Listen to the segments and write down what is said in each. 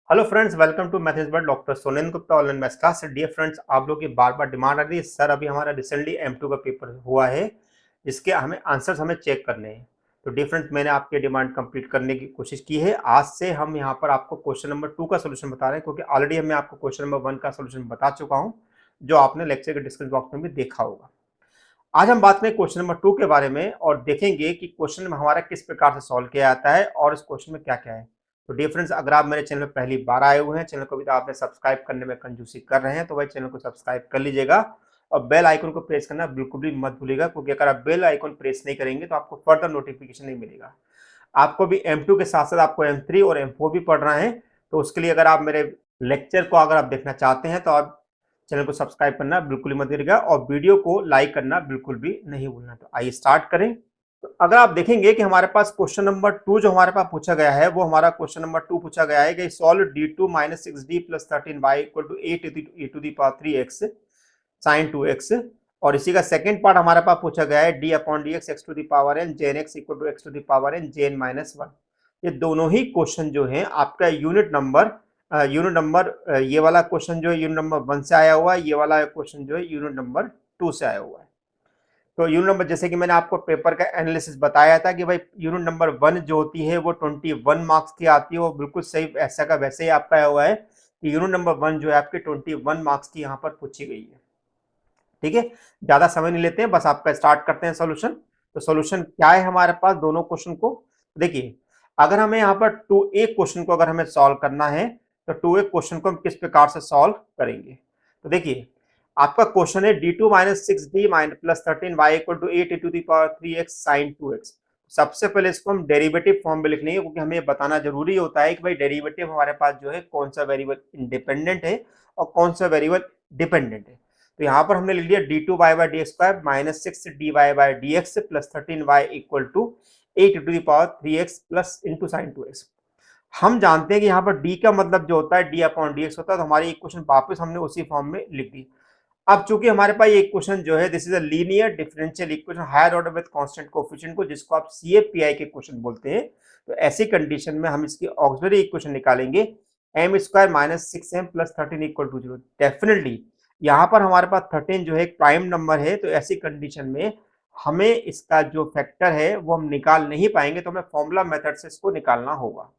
Hello friends, welcome to maths but doctor Sonen Gupta online maths class. Dear friends, आप लोग की बार बार demand आ रही है सर अभी हमारा रिसेंटली M2 का पेपर हुआ है जिसके हमें आंसर्स चेक करने हैं। तो डियर फ्रेंड्स, मैंने आपकी डिमांड कंप्लीट करने की कोशिश की है। आज से हम यहाँ पर आपको क्वेश्चन नंबर 2 का सोल्यूशन बता रहे हैं, क्योंकि ऑलरेडी मैं आपको क्वेश्चन नंबर 1 का सोल्यूशन बता चुका हूँ, जो आपने लेक्चर के डिस्क्रिप्शन बॉक्स में भी देखा होगा। आज हम बात करें क्वेश्चन नंबर 2 के बारे में और देखेंगे कि क्वेश्चन हमारा किस प्रकार से सॉल्व किया जाता है और इस क्वेश्चन में क्या क्या है। तो डियर फ्रेंड्स, अगर आप मेरे चैनल में पहली बार आए हुए हैं, चैनल को भी तो आपने सब्सक्राइब करने में कंजूसी कर रहे हैं, तो भाई चैनल को सब्सक्राइब कर लीजिएगा और बेल आइकन को प्रेस करना बिल्कुल भी मत भूलिएगा, क्योंकि अगर आप बेल आइकन प्रेस नहीं करेंगे तो आपको फर्दर नोटिफिकेशन नहीं मिलेगा। आपको भी M2 के साथ साथ आपको M3 और M4 भी पढ़ना है, तो उसके लिए अगर आप मेरे लेक्चर को अगर आप देखना चाहते हैं तो आप चैनल को सब्सक्राइब करना बिल्कुल ही मत भूलिएगा और वीडियो को लाइक करना बिल्कुल भी नहीं भूलना। तो आइए स्टार्ट करें। तो अगर आप देखेंगे कि हमारे पास क्वेश्चन नंबर 2 जो हमारे पास पूछा गया है, वो हमारा क्वेश्चन नंबर 2 पूछा गया है कि solve d2 - 6d + 13y = 8e⁻³ sin 2x। और इसी का सेकंड पार्ट हमारे पास पूछा गया है d/dx x⁴n jn x = x⁴n jn - 1। ये दोनों ही क्वेश्चन जो है आपका यूनिट नंबर ये वाला क्वेश्चन जो है यूनिट नंबर 1 से आया हुआ है, ये वाला क्वेश्चन जो है यूनिट नंबर 2 से आया हुआ है। तो यूनिट नंबर, जैसे कि मैंने आपको पेपर का एनालिसिस बताया था कि भाई यूनिट नंबर 1 जो होती है वो 21 मार्क्स की आती है, वो बिल्कुल सही ऐसा का वैसे ही आपका आया हुआ है कि यूनिट नंबर 1 जो है आपके 21 मार्क्स की यहाँ पर पूछी गई है। ठीक है, ज्यादा समय नहीं लेते हैं, बस आपका स्टार्ट करते हैं सोल्यूशन। तो सोल्यूशन क्या है हमारे पास दोनों क्वेश्चन को देखिए। अगर हमें यहाँ पर 2a क्वेश्चन को अगर हमें सॉल्व करना है तो 2a क्वेश्चन को हम किस प्रकार से सॉल्व करेंगे। तो देखिए, आपका क्वेश्चन है d2 - 6d + 13y = 8e⁻³ sin 2x। सबसे पहले इसको हम डेरिवेटिव फॉर्म में लिख लेंगे, क्योंकि हमें बताना जरूरी होता है कि भाई डेरिवेटिव हमारे पास जो है कौन सा वेरिएबल इंडिपेंडेंट है और कौन सा वेरिएबल डिपेंडेंट है। तो यहाँ पर हमने लिख दिया d2y/dx² - 6dy/dx + 13y = 8e⁻³ + sin 2x। हम जानते हैं कि यहाँ पर d का मतलब जो होता है d/dx होता है, तो हमारी इक्वेशन वापस हमने उसी फॉर्म में लिख दी। अब चूंकि हमारे पास ये इक्वेशन जो है this is a linear differential equation higher order with constant coefficient को, जिसको आप CFPI के क्वेश्चन बोलते हैं। तो ऐसी कंडीशन में हम इसकी ऑक्सिलरी इक्वेशन निकालेंगे m² - 6m + 13 = 0। डेफिनेटली यहाँ पर हमारे पास 13 जो है एक प्राइम नंबर है, तो ऐसी कंडीशन में हमें इसका जो फैक्टर है वो हम निकाल नहीं पाएंगे, तो हमें फॉर्मूला मेथड से इसको निकालना होगा।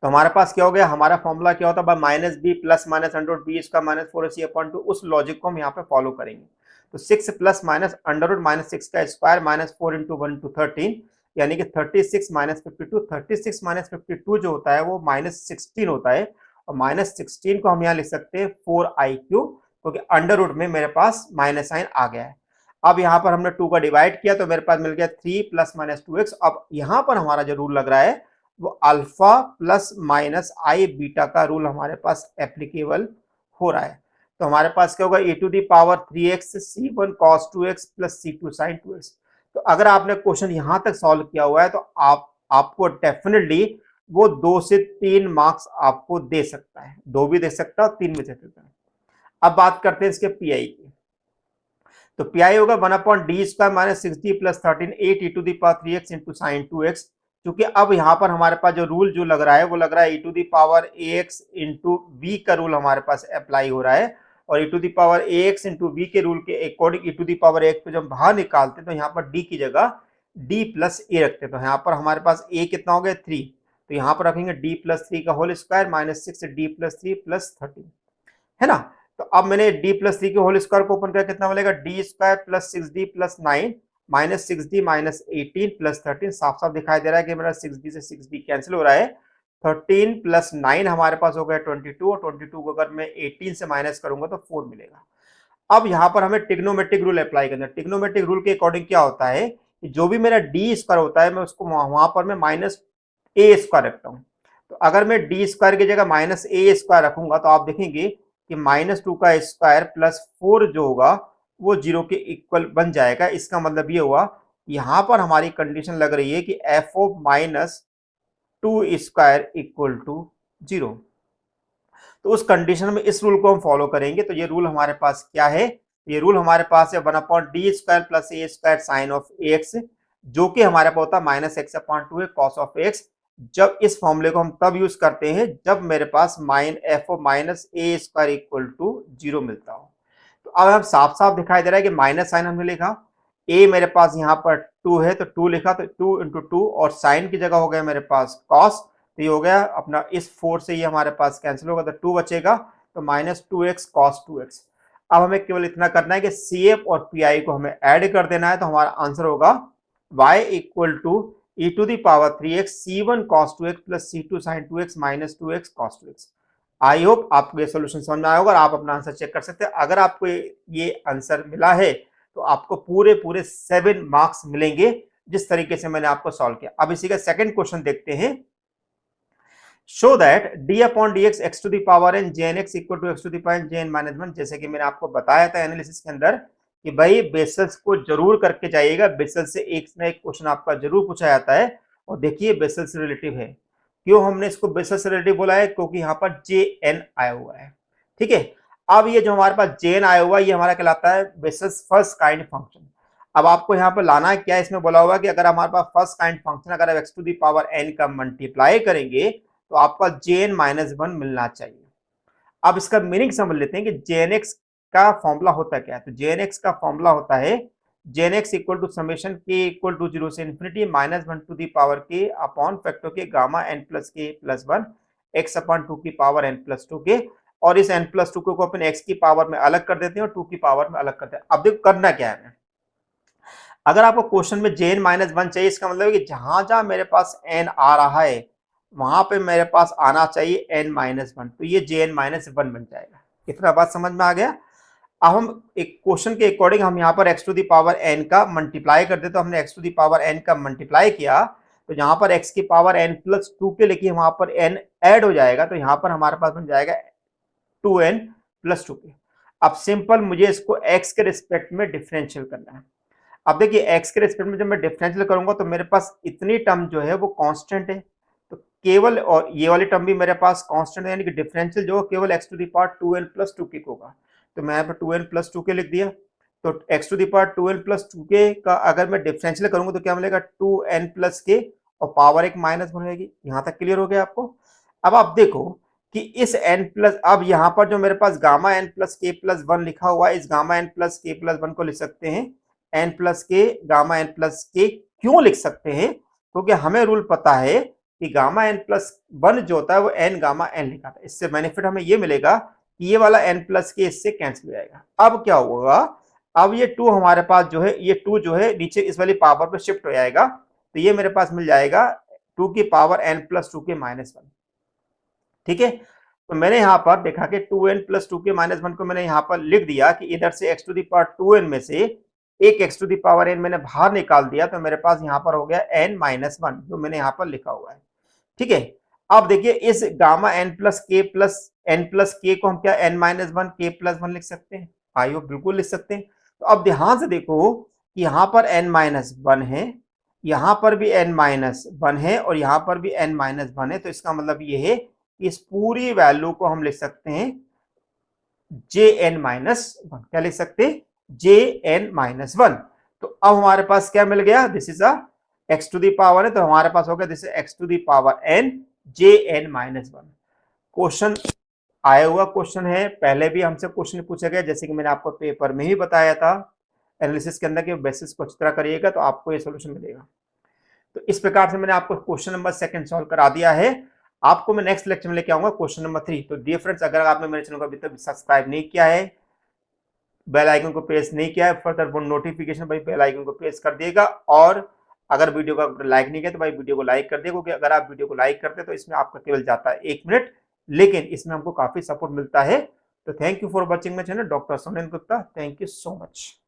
तो हमारे पास क्या हो गया, हमारा फॉर्मूला क्या होता है, -b + -√b² - 4ac/2। उस लॉजिक को हम यहाँ पे फॉलो करेंगे। तो 6 + -√-6 का स्क्वायर -4 × 1 × 13, यानी कि 36 - 52। 36 - 52 जो होता है वो -16 होता है, और -16 को हम यहाँ लिख सकते हैं 4i³, क्योंकि अंडर रूट में मेरे पास माइनस साइन आ गया है। अब यहाँ पर हमने 2 का डिवाइड किया तो मेरे पास मिल गया 3 + -2x। अब यहाँ पर हमारा जो रूल लग रहा है वो अल्फा प्लस माइनस आई बीटा का रूल हमारे पास एप्लीकेबल हो रहा है। तो हमारे पास क्या होगा, e⁻3x c1 cos 2x + c2 sin 2x। तो अगर आपने क्वेश्चन यहां तक सॉल्व किया हुआ है तो आपको डेफिनेटली वो 2 से 3 मार्क्स आपको दे सकता है, 2 भी दे सकता है और 3 भी दे सकता है। अब बात करते हैं इसके पीआई की। तो पीआई होगा 1/d² - 6d + 13 8e⁻3x × sin 2x। क्योंकि अब यहाँ पर हमारे पास जो रूल जो लग रहा है वो लग रहा है e⁻ax × v का रूल हमारे पास अप्लाई हो रहा है, और e⁻ax × v के रूल के अकॉर्डिंग e⁻x को जब बाहर निकालते हैं तो यहाँ पर d की जगह d + a रखते हैं। तो यहाँ पर हमारे पास a कितना हो गया 3, तो यहाँ पर रखेंगे d + 3 का होल स्क्वायर -6d + 3 + 13, है ना। तो अब मैंने d + 3 के होल स्क्वायर को ओपन किया, कितना मिलेगा d² + 6d + 9 -6d - 18 + 13। साफ साफ दिखाई दे रहा है कि मेरा 6d से 6d कैंसिल हो रहा है। 13 + 9 हमारे पास हो गया 22, और 22 को अगर मैं 18 से माइनस करूंगा तो 4 मिलेगा। अब यहाँ पर हमें ट्रिग्नोमेट्रिक रूल अप्लाई करना है। ट्रिग्नोमेट्रिक रूल के अकॉर्डिंग क्या होता है कि जो भी मेरा d² होता है मैं उसको वहां पर मैं -a² रखता हूँ। तो अगर मैं d² की जगह -a² रखूंगा तो आप देखेंगे कि -2 का स्क्वायर प्लस 4 जो होगा वो 0 के इक्वल बन जाएगा। इसका मतलब ये हुआ, यहाँ पर हमारी कंडीशन लग रही है कि f(-2)² = 0। तो उस कंडीशन में इस रूल को हम फॉलो करेंगे। तो ये रूल हमारे पास क्या है, ये रूल हमारे पास है 1/d² + a² sin of ax, जो कि हमारे पास होता है -x/2 है cos of x। जब इस फॉर्मूले को हम तब यूज करते हैं जब मेरे पास f o minus a square equal to 0 मिलता हो। तो अब हम साफ साफ दिखाई दे रहा है कि माइनस साइन हमने लिखा, ए मेरे पास यहाँ पर 2 है तो 2 लिखा, तो 2 इंटू 2 और साइन की जगह हो गया मेरे पास कॉस, तो ये हो गया अपना, इस 4 से ये हमारे पास कैंसिल होगा तो 2 बचेगा, तो माइनस 2x कॉस 2x। अब हमें केवल इतना करना है कि CF और PI को हमें ऐड कर देना है, तो हमारा आंसर होगा y equal to e to the power 3x c1 cos 2x plus c2 sin 2x minus 2x cos 2x। I hope आपको ये सोल्यूशन समझ में आया होगा और आप अपना आंसर चेक कर सकते हैं। अगर आपको ये आंसर मिला है तो आपको पूरे पूरे 7 मार्क्स मिलेंगे, जिस तरीके से मैंने आपको सॉल्व किया। अब इसी का सेकंड क्वेश्चन देखते हैं। Show that d upon dx x to the power n jn x equal to x to the power jn minus 1। जैसे कि मैंने आपको बताया था एनालिसिस के अंदर कि भाई बेसल्स को जरूर करके जाइएगा, बेसल्स से एक ना एक क्वेश्चन आपका जरूर पूछा जाता है। और देखिए बेसल्स रिलेटिव है, क्यों हमने इसको बेसल्स रिलेटिव बोला है, क्योंकि यहाँ पर jn आया हुआ है। ठीक है, अब ये जो हमारे पास jn आया हुआ है ये हमारा कहलाता है बेसल्स फर्स्ट काइंड फंक्शन। अब आपको यहाँ पर लाना है क्या, इसमें बोला हुआ कि अगर हमारे पास फर्स्ट काइंड फंक्शन अगर x to the power n का मल्टीप्लाई करेंगे तो आपका jn माइनस 1 मिलना चाहिए। अब इसका मीनिंग समझ लेते हैं कि jnx का फॉर्मूला होता क्या है। तो jnx का फॉर्मूला होता है jnx equal to summation k equal to 0 से infinity minus 1 to the power k upon factor k gamma n plus k plus 1 x upon 2 की पावर n प्लस 2 के, और इस n प्लस 2 को अपन x की पावर में अलग कर देते हैं और 2 की पावर में अलग करते हैं। अब देखो करना क्या है, अगर आपको क्वेश्चन में jn माइनस 1 चाहिए, इसका मतलब है कि जहां जहां मेरे पास n आ रहा है वहां पे मेरे पास आना चाहिए n माइनस 1, तो ये jn माइनस 1 बन जाएगा। इतना बात समझ में आ गया। अब हम एक क्वेश्चन के अकॉर्डिंग हम यहाँ पर x to the power n का मल्टीप्लाई कर दे, तो हमने x to the power n का मल्टीप्लाई किया, तो यहाँ पर x की पावर n प्लस 2 के लिखिए, वहां पर n ऐड हो जाएगा, तो यहाँ पर हमारे पास बन जाएगा 2n प्लस 2 के। अब सिंपल मुझे इसको x के रिस्पेक्ट में डिफरेंशियल करना है। अब देखिए x के रिस्पेक्ट में जब मैं डिफरेंशियल करूंगा तो मेरे पास इतनी टर्म जो है वो कांस्टेंट है, तो केवल, और ये वाली टर्म भी मेरे पास कांस्टेंट है, यानी कि डिफरेंशियल जो केवल x to the power 2n plus 2 के होगा। तो मैं यहाँ पर 2n प्लस 2 के लिख दिया, तो x to the power 2n plus 2 के का अगर मैं डिफरेंशियल करूंगा तो क्या मिलेगा 2n प्लस के और पावर एक माइनस बनेगी। यहाँ तक क्लियर हो गया आपको। अब आप देखो कि इस n प्लस, अब यहाँ पर जो मेरे पास gamma n plus k plus 1 लिखा हुआ है, इस gamma n plus k plus 1 को लिख सकते हैं n प्लस के गामा n प्लस के। क्यों लिख सकते हैं, क्योंकि हमें रूल पता है कि गामा n प्लस 1 जो होता है वो n गामा n लिखा था। इससे बेनिफिट हमें ये मिलेगा कि ये वाला n प्लस के इससे कैंसिल हो जाएगा। अब क्या होगा, अब ये 2 हमारे पास जो है, ये 2 जो है नीचे इस वाली पावर पे शिफ्ट हो जाएगा, तो ये मेरे पास मिल जाएगा 2 की पावर n प्लस 2 के माइनस 1। ठीक है, तो मैंने यहाँ पर देखा कि 2n प्लस 2 के माइनस 1 को मैंने यहाँ पर लिख दिया कि इधर से x to the power 2n में से एक x to the power n मैंने बाहर निकाल दिया, तो मेरे पास यहाँ पर हो गया n माइनस 1 जो मैंने यहाँ पर लिखा हुआ है। ठीक है, अब देखिए इस गामा n प्लस के को हम क्या n माइनस 1 के प्लस 1 लिख सकते हैं, आइयो बिल्कुल लिख सकते हैं। तो अब ध्यान से देखो कि यहाँ पर n माइनस 1 है, यहाँ पर भी n माइनस 1 है और यहाँ पर भी n माइनस 1 है, तो इसका मतलब ये है इस पूरी वैल्यू को हम लिख सकते हैं jn माइनस 1। क्या लिख सकते हैं, jn माइनस 1। तो अब हमारे पास क्या मिल गया, this is a x to the power है, तो हमारे पास हो गया this is x to the power n jn minus 1। Question आया हुआ क्वेश्चन है, पहले भी हमसे क्वेश्चन पूछा गया, जैसे कि मैंने आपको पेपर में ही बताया था एनालिसिस के अंदर कि बेसिस को अच्छी तरह करिएगा तो आपको ये सोल्यूशन मिलेगा। तो इस प्रकार से मैंने आपको क्वेश्चन नंबर 2 सॉल्व करा दिया है। आपको मैं नेक्स्ट लेक्चर में लेके आऊंगा क्वेश्चन नंबर 3। तो डियर फ्रेंड्स, अगर आपने मेरे चैनल को अभी तक सब्सक्राइब नहीं किया है, बेल आइकन को प्रेस नहीं किया है, फर्दर वो नोटिफिकेशन भाई बेल आइकन को प्रेस कर दिएगा। और अगर वीडियो को लाइक नहीं किया तो भाई वीडियो को लाइक कर दिएगा, क्योंकि अगर आप वीडियो को लाइक करते हैं तो इसमें आपका केवल जाता है 1 मिनट, लेकिन इसमें हमको काफी सपोर्ट मिलता है। तो thank you for watching my channel, doctor Sonen Gupta. Thank you so much.